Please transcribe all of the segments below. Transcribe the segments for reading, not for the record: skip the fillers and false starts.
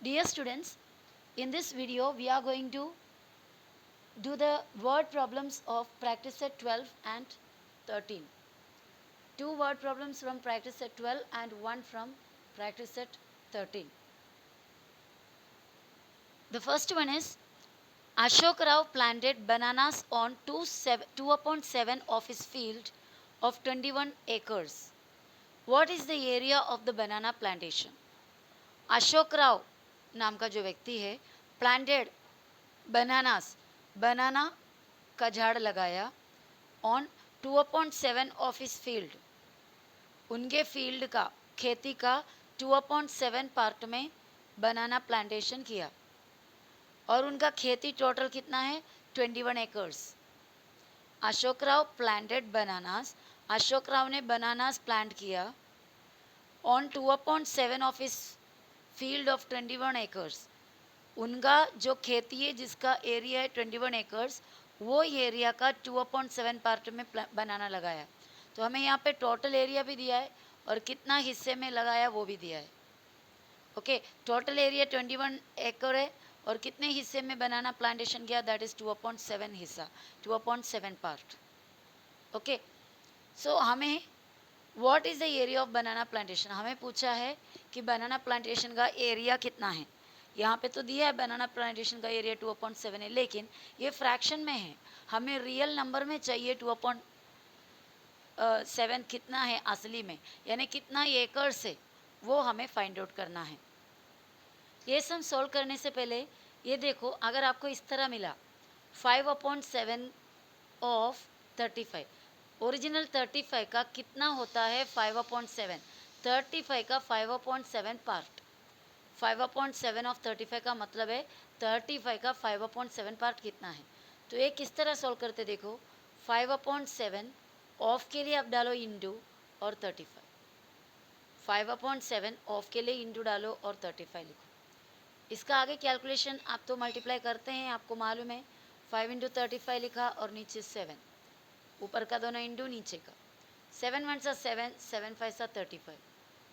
Dear students, in this video we are going to do the word problems of practice set 12 and 13. Two word problems from practice set 12 and one from practice set 13. The first one is Ashok Rao planted bananas on 2 upon 7 of his field of 21 acres. What is the area of the banana plantation? Ashok Rao नाम का जो व्यक्ति है planted bananas बनाना का झाड़ लगाया on 2/7 of his field उनके field का खेती का 2/7 पार्ट में बनाना प्लांटेशन किया और उनका खेती टोटल कितना है 21 acres. Ashok Rao planted bananas Ashok Rao ने बनानास प्लांट किया on 2/7 of his field of 21 acres. उनका जो खेती है जिसका एरिया है 21 एकर्स वो एरिया का 2/7 पार्ट में बनाना लगाया. तो हमें यहाँ पे टोटल एरिया भी दिया है और कितना हिस्से में लगाया वो भी दिया है. ओके, टोटल एरिया 21 एकड़ है और कितने हिस्से में बनाना प्लांटेशन किया दैट इज 2/7 हिस्सा 2/7 पार्ट. ओके, सो हमें what is the area of banana plantation हमें पूछा है कि बनाना प्लांटेशन का एरिया कितना है. यहाँ पे तो दिया है बनाना प्लांटेशन का एरिया 2/7 है लेकिन ये फ्रैक्शन में है. हमें रियल नंबर में चाहिए 2/7 कितना है असली में यानी कितना एकड़ से वो हमें फाइंड आउट करना है. ये सम सॉल्व करने से पहले ये देखो अगर आपको इस तरह मिला 5/7 ऑफ 35 ओरिजिनल 35 का कितना होता है 5/7 35 का 5/7 पार्ट 5/7 ऑफ 35 का मतलब है 35 का 5/7 पार्ट कितना है. तो ये किस तरह सॉल्व करते देखो 5/7 ऑफ के लिए आप डालो इंटू और 35 5/7 ऑफ के लिए इंटू डालो और 35 लिखो. इसका आगे कैलकुलेशन आप तो मल्टीप्लाई करते हैं आपको मालूम है 5 इंटू 35 लिखा और नीचे 7 ऊपर का दोनों इंटू नीचे का 7 1 सा 7 7 5 सा 35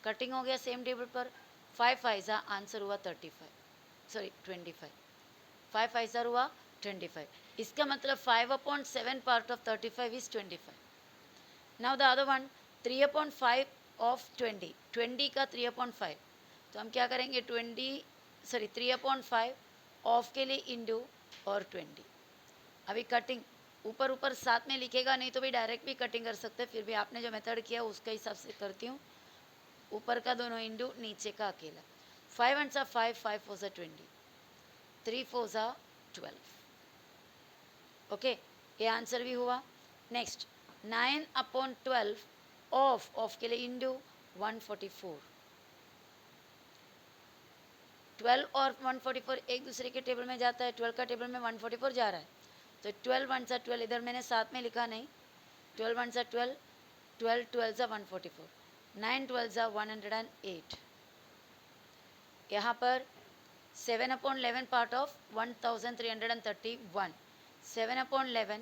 कटिंग हो गया सेम टेबल पर 5 5 सा आंसर हुआ 35 सॉरी 25 5 5 सा हुआ 25. इसका मतलब 5/7 part of 35 is 25. Now the other one 3/5 of 20 का 3/5 तो हम क्या करेंगे 3/5 ऑफ के लिए इंटू और 20. अभी कटिंग ऊपर ऊपर साथ में लिखेगा नहीं तो भी डायरेक्ट भी कटिंग कर सकते हैं. फिर भी आपने जो मेथड किया उसके हिसाब से करती हूँ. ऊपर का दोनों इंटू नीचे का अकेला 5 1 सा 5 5 4 सा 20 3 4 सा 12. ओके, ये आंसर भी हुआ. नेक्स्ट 9/12 ऑफ के लिए इंटू 144 12 और 144 एक दूसरे के टेबल में जाता है. 12 का टेबल में 144 जा रहा है तो 12 1 सा 12 इधर मैंने साथ में लिखा नहीं 12 1 सा 12 12 12 सा 144 9 12 सा 108. यहाँ पर 7/11 पार्ट ऑफ 1331 7/11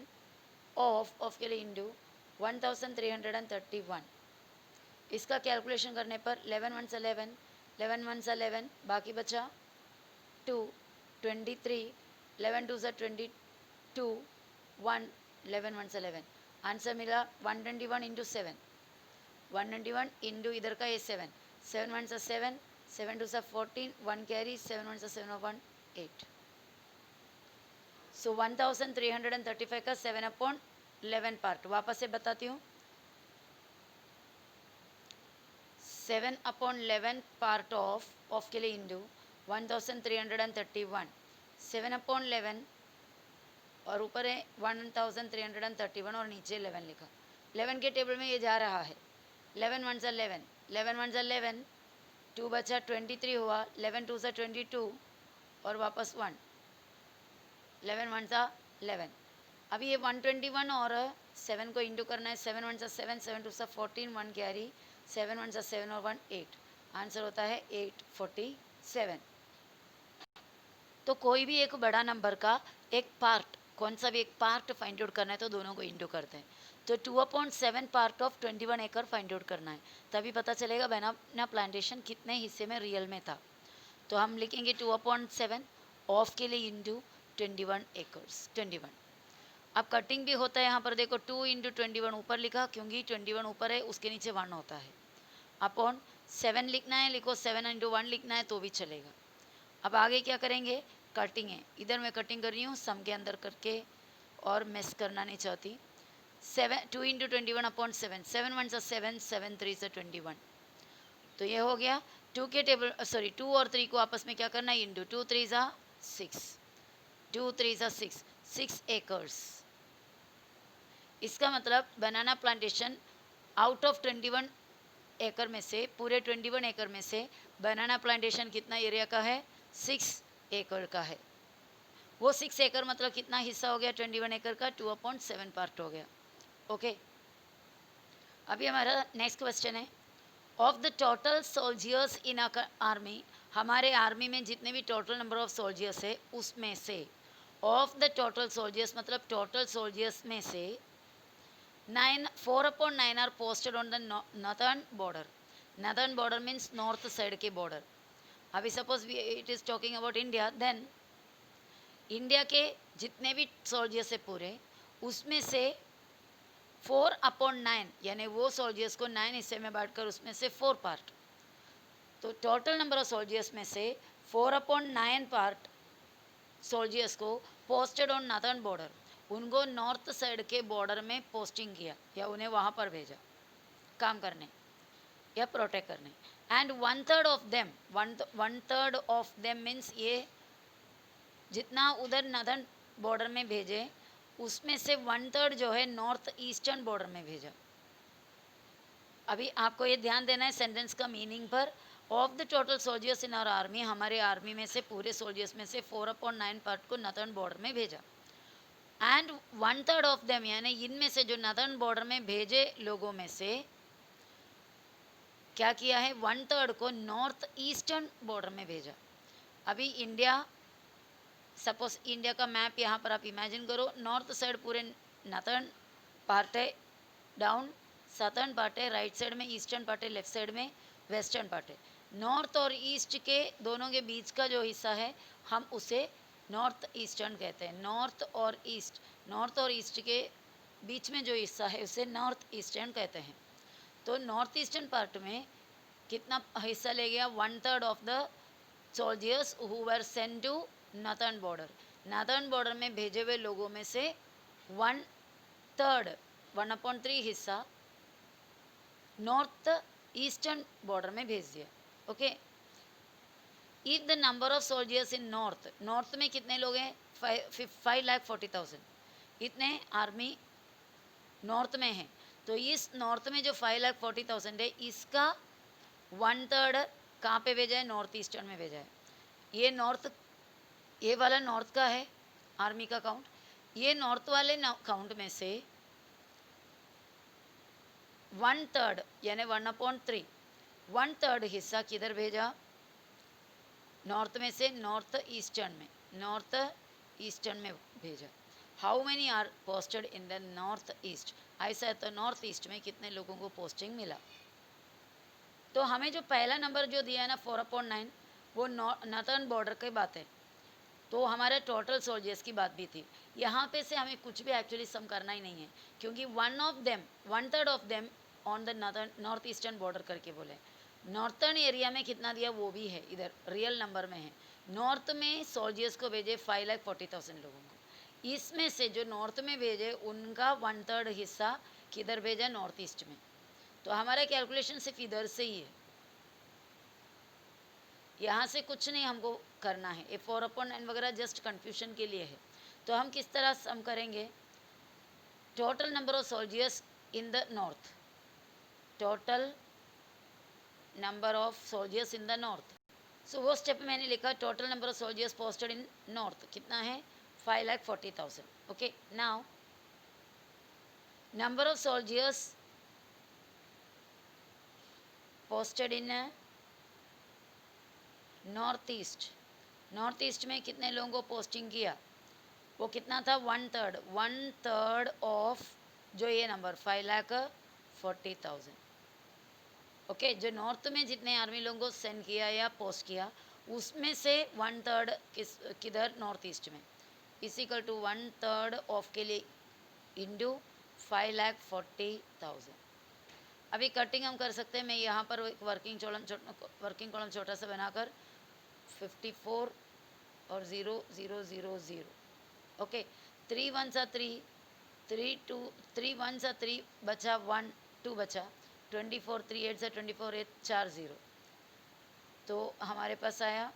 ऑफ के लिए इंटू 1331. इसका कैलकुलेशन करने पर 11 1 सा 11 11 1 सा 11 बाकी बचा 2 23 11 2 सा 22 1 11 1 सा 11 आंसर मिला 121 इंटू 7 121 इंटू इधर का ये 7 7 1 सा 7 7 2 सा 14 1 कैरी 7 1 सा 7 1 8. सो 1335 का 7/11 पार्ट वापस से बताती हूँ 7/11 पार्ट ऑफ के लिए इंटू 1331 7/11 और ऊपर है 1331 और नीचे 11 लिखा. 11 के टेबल में ये जा रहा है 11 1 सा 11 11 1 सा 11 2 बचा 23 हुआ 11 2 सा 22 और वापस 1 11 1 सा 11. अभी ये 121 और 7 को इंटू करना है 7 1 सा 7 7 2 सा 14 1 कैरी 7 1 सा 7 और 1 8 आंसर होता है 847. तो कोई भी एक बड़ा नंबर का एक पार्ट कौन सा भी एक पार्ट फाइंड आउट करना है तो दोनों को इंटू करते हैं. तो 2/7 पार्ट ऑफ 21 एकड़ फाइंड आउट करना है तभी पता चलेगा बनाना प्लांटेशन कितने हिस्से में रियल में था. तो हम लिखेंगे 2/7 ऑफ के लिए इंटू 21 एकर्स 21। अब कटिंग भी होता है यहाँ पर देखो 2 इंटू 21 ऊपर लिखा क्योंकि 21 ऊपर है उसके नीचे 1 होता है। अपॉन 7 लिखना है लिखो 7 इंटू 1 लिखना है तो भी चलेगा। अब आगे क्या करेंगे कटिंग है इधर मैं कटिंग कर रही हूँ सम के अंदर करके और मिस करना नहीं चाहती। 2 इंटू 21 अपॉन 7 7 1 सा 7 7 3 सा 21 तो ये हो गया 2 के टेबल सॉरी 2 और 3 को आपस में क्या करना है इंटू 2 3 सा 6 2 3 सा 6 एकर्स। इसका मतलब बनाना प्लांटेशन आउट ऑफ 21 एकड़ में से पूरे 21 एकड़ में से बनाना प्लांटेशन कितना एरिया का है 6 एकड़ का है। वो 6 एकड़ मतलब कितना हिस्सा हो गया 21 एकड़ का 2/7 पार्ट हो गया। ओके अभी हमारा नेक्स्ट क्वेश्चन है of the total soldiers in army हमारे आर्मी में जितने भी टोटल नंबर ऑफ सोल्जर्स है उसमें से ऑफ द टोटल सोल्जर्स मतलब टोटल सोल्जर्स में से 4/9 are posted on the northern border. Northern border means north side के बॉर्डर। अभी suppose it is talking about India then India के जितने भी सोल्जर्स है पूरे उसमें से 4/9 यानी वो सोल्जर्स को 9 हिस्से में बांटकर उसमें से 4 पार्ट तो टोटल नंबर ऑफ सोल्जर्स में से 4/9 पार्ट सोल्जर्स को पोस्टेड ऑन नॉर्थर्न बॉर्डर उनको नॉर्थ साइड के बॉर्डर में पोस्टिंग किया या उन्हें वहाँ पर भेजा काम करने या प्रोटेक्ट करने। And 1/3 of them 1/3 of them means ये जितना उधर नॉर्दर्न बॉर्डर में भेजे उसमें से 1/3 जो है नॉर्थ ईस्टर्न बॉर्डर में भेजा। अभी आपको ये ध्यान देना है सेंटेंस का मीनिंग पर। Of the total soldiers in our army हमारे आर्मी में से पूरे सोल्जर्स में से 4/9 पार्ट को नॉर्दर्न बॉर्डर में भेजा। एंड 1/3 ऑफ देम यानी इनमें से जो नॉर्दर्न बॉर्डर में भेजे लोगों में से क्या किया है 1/3 को नॉर्थ ईस्टर्न बॉर्डर में भेजा। अभी इंडिया सपोज इंडिया का मैप यहाँ पर आप इमेजिन करो नॉर्थ साइड पूरे नॉर्थर्न पार्ट है डाउन सदर्न पार्ट है राइट साइड में ईस्टर्न पार्ट है लेफ्ट साइड में वेस्टर्न पार्ट है। नॉर्थ और ईस्ट के दोनों के बीच का जो हिस्सा है हम उसे नॉर्थ ईस्टर्न कहते हैं। नॉर्थ और ईस्ट के बीच में जो हिस्सा है उसे नॉर्थ ईस्टर्न कहते हैं। तो नॉर्थ ईस्टर्न पार्ट में कितना हिस्सा ले गया 1/3 of the soldiers who were sent to northern border. Northern border में भेजे हुए लोगों में से 1/3 1/3 हिस्सा नॉर्थ ईस्टर्न बॉर्डर में भेज दिया। Okay if the number of soldiers in north में कितने लोग हैं 5,40,000 इतने आर्मी नॉर्थ में है। तो इस नॉर्थ में जो 5,40,000 है इसका 1/3 कहाँ पे भेजा है नॉर्थ ईस्टर्न में भेजा है। ये वाला नॉर्थ का है आर्मी का काउंट। ये नॉर्थ वाले काउंट में से 1/3 यानी 1/3 1/3 हिस्सा किधर भेजा नॉर्थ में से नॉर्थ ईस्टर्न में भेजा। How many are posted in the north east ऐसा है तो नॉर्थ ईस्ट में कितने लोगों को पोस्टिंग मिला। तो हमें जो पहला नंबर जो दिया है ना 4/9 वो नॉर्थर्न बॉर्डर की बात है। तो हमारे टोटल सोल्जर्स की बात भी थी। यहाँ पे से हमें कुछ भी एक्चुअली सम करना ही नहीं है क्योंकि 1/3 of them on the north eastern border करके बोले। नॉर्थर्न एरिया में कितना दिया वो भी है इधर रियल नंबर में है। नॉर्थ में सोल्जर्स को भेजे 5,40,000 लोगों को। इसमें से जो नॉर्थ में भेजे उनका 1/3 हिस्सा किधर भेजा नॉर्थ ईस्ट में। तो हमारा कैलकुलेशन सिर्फ इधर से ही है यहाँ से कुछ नहीं हमको करना है। ए 4/9 वगैरह जस्ट कन्फ्यूजन के लिए है। तो हम किस तरह सम करेंगे total number of soldiers in the north total number of soldiers in the north. So वो स्टेप मैंने लिखा total number of soldiers posted in north कितना है 5,40,000। Okay now number of soldiers posted in north east में कितने लोगों को posting किया वो कितना था 1/3 ऑफ जो ये नंबर 5,40,000। ओके जो नॉर्थ में जितने आर्मी लोगों को सेंड किया या पोस्ट किया उसमें से 1/3 किधर, नॉर्थ ईस्ट में, इजिकल टू 1/3 ऑफ के लिए इंटू 5,40,000। अभी कटिंग हम कर सकते हैं, मैं यहाँ पर एक वर्किंग कॉलम छोटा सा बनाकर 54 और 0 0 0 0, ओके। 3 1 3, 3 2, 3 1 3 बचा, 1 2 बचा, 24 3 8 24 8 4 0, तो हमारे पास आया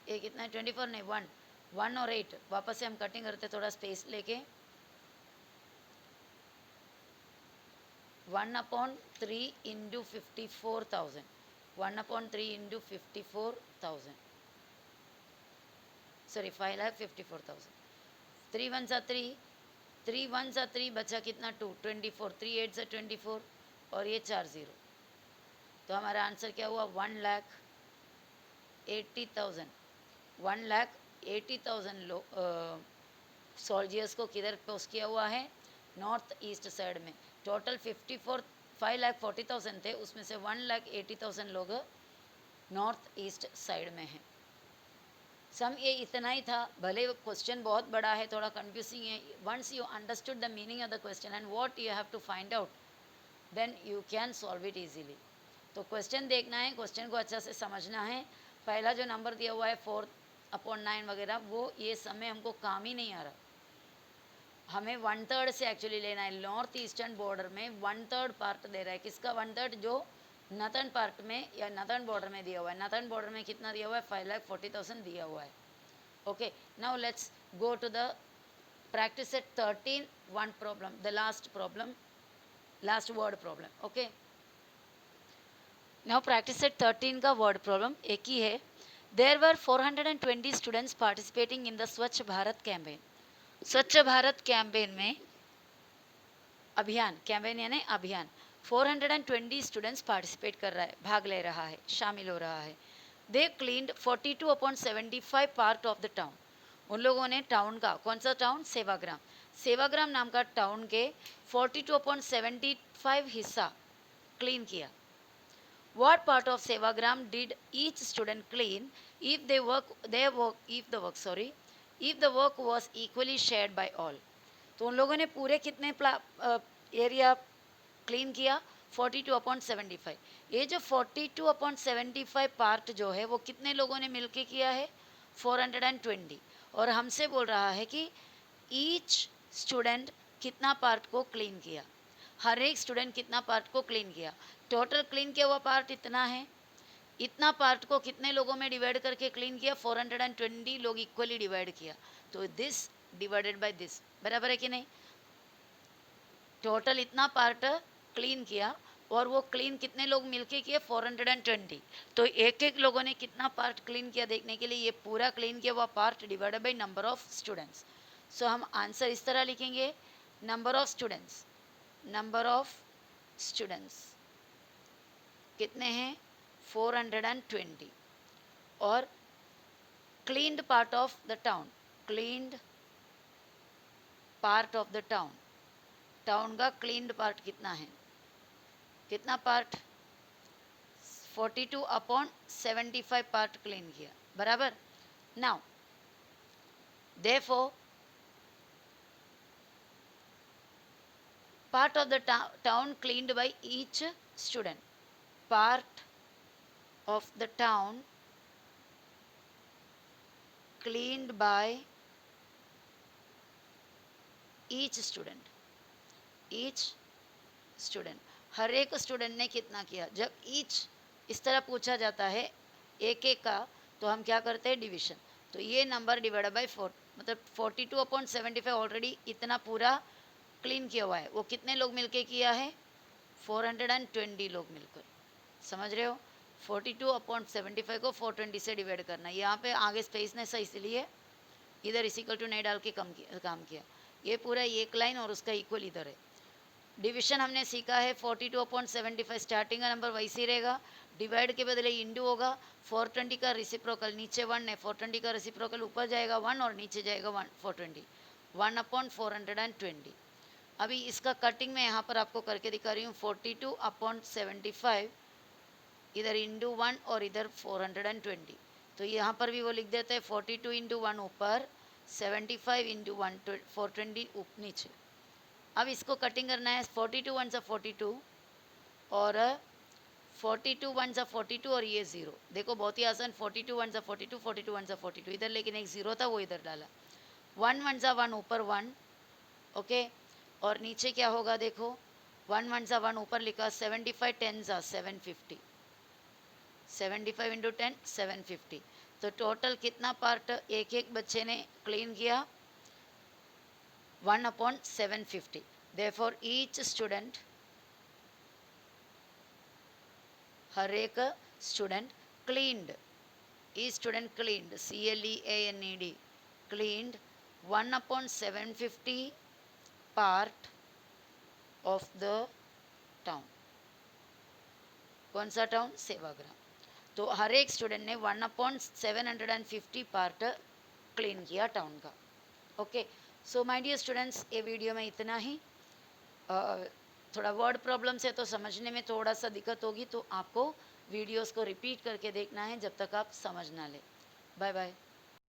ये कितना है, 24 नहीं 1 1 और 8। वापस से हम कटिंग करते थोड़ा स्पेस लेके, 1/3 इंटू 54,000, 1/3 इंटू 54,000, सॉरी 5,54,000। 3 1 3, 3 1 3 बचा कितना, 2 24, 3 8 24 और ये 4 0, तो हमारा आंसर क्या हुआ, 1,80,000। 1,80,000 सोल्जर्स को किधर पोस्ट किया हुआ है, नॉर्थ ईस्ट साइड में। टोटल 5,40,000 थे, उसमें से 1,80,000 लोग नॉर्थ ईस्ट साइड में हैं। सम ये इतना ही था, भले क्वेश्चन बहुत बड़ा है, थोड़ा कंफ्यूजिंग है। Once you understood the meaning of the question and what you have to find out, then you can solve it easily. तो क्वेश्चन देखना है, क्वेश्चन को अच्छा से समझना है। पहला जो नंबर दिया हुआ है 4/9 वगैरह, वो ये समय हमको काम ही नहीं आ रहा। हमें 1/3 से एक्चुअली लेना है। नॉर्थ ईस्टर्न बॉर्डर में 1/3 पार्ट दे रहा है, किसका 1/3, जो नॉर्थर्न पार्ट में या नॉर्थर्न बॉर्डर में दिया हुआ है। नॉर्थर्न बॉर्डर में कितना दिया हुआ है, 5,40,000 दिया हुआ है, okay. Now let's go to the practice at 13, one problem, the last problem, last word problem, okay. Now practice at 13 का word problem एक ही है। There were 420 students participating in the स्वच्छ भारत कैंपेन। स्वच्छ भारत कैंपेन में, अभियान, कैंपेन यानी अभियान, 420 students participate कर रहा है, भाग ले रहा है, शामिल हो रहा है। They cleaned 42/75 part of the town. उन लोगों ने टाउन का, कौन सा टाउन, सेवाग्राम, सेवाग्राम नाम का टाउन के 42/75 हिस्सा क्लीन किया। What part of Sevagram did each student clean if the work was equally shared by all? तो उन लोगों ने पूरे कितने एरिया क्लीन किया, 42/75। ये जो 42/75 पार्ट जो है वो कितने लोगों ने मिलके किया है, 420। और हमसे बोल रहा है कि ईच स्टूडेंट कितना पार्ट को क्लीन किया, हर एक स्टूडेंट कितना पार्ट को क्लीन किया। टोटल क्लीन किया हुआ पार्ट इतना है, इतना पार्ट को कितने लोगों में डिवाइड करके क्लीन किया, 420 लोग इक्वली डिवाइड किया, तो दिस डिवाइडेड बाय दिस, बराबर है कि नहीं। टोटल इतना पार्ट क्लीन किया और वो क्लीन कितने लोग मिलके किए, 420। तो एक एक लोगों ने कितना पार्ट क्लीन किया देखने के लिए ये पूरा क्लीन किया हुआ part divided by number of students. So हम आंसर इस तरह लिखेंगे, number of students, number of students कितने हैं, 420, और cleaned part of the town, cleaned part of the town, town का क्लीन्ड पार्ट कितना है, कितना पार्ट, 42/75 पार्ट क्लीन किया, बराबर। Now therefore part of the town cleaned by each student, part of the town cleaned by each student, each student, हर एक student ने कितना किया। जब ईच इस तरह पूछा जाता है एक एक का, तो हम क्या करते हैं, डिवीजन। तो ये नंबर डिवाइड बाय 4, मतलब 42/75 ऑलरेडी इतना पूरा क्लीन किया हुआ है, वो कितने लोग मिलके किया है, 420 लोग मिलकर, समझ रहे हो। 42/75 को 420 से डिवाइड करना, यहाँ पे आगे स्पेस ने सही इसलिए इधर इक्वल टू नहीं डाल के काम किया। ये पूरा एक लाइन और उसका इक्वल इधर है। डिवीजन हमने सीखा है, 42/75 स्टार्टिंग का नंबर वैसे ही रहेगा, डिवाइड के बदले इंटू होगा, 420 का रिसिप्रोकल नीचे 1 है, 420 का रिसिप्रोकल ऊपर जाएगा 1 और नीचे जाएगा 1, 420, 1/420। अभी इसका कटिंग में यहाँ पर आपको करके दिखा रही हूँ, 42/75 इधर इंटू 1 और इधर 420, तो यहाँ पर भी वो लिख देते हैं 42 इंटू 1 ऊपर, 75 इंटू 1 420 नीचे। अब इसको कटिंग करना है, 42 वन सा 42 और 42 वन सा 42 और ये ज़ीरो। देखो बहुत ही आसान, 42 वन सा 42, 42 वन सा 42 इधर, लेकिन एक ज़ीरो था वो इधर डाला। 1 वन सा 1 ऊपर 1, ओके, और नीचे क्या होगा देखो, 1 वन सा 1 ऊपर लिखा, 75 10 सा 750, 75 इंटू 10 750। तो टोटल कितना पार्ट एक एक बच्चे ने क्लीन किया, 1/750। Therefore each student, हर एक student cleaned, each student cleaned, CLEANED, cleaned 1/750 part of the town। कौन सा टाउन? सेवाग्राम। तो हर एक स्टूडेंट ने 1/750 पार्ट क्लीन किया टाउन का। Okay, so my dear students, ये वीडियो में इतना ही। थोड़ा वर्ड प्रॉब्लम्स है तो समझने में थोड़ा सा दिक्कत होगी, तो आपको वीडियोस को रिपीट करके देखना है जब तक आप समझ ना ले। Bye bye.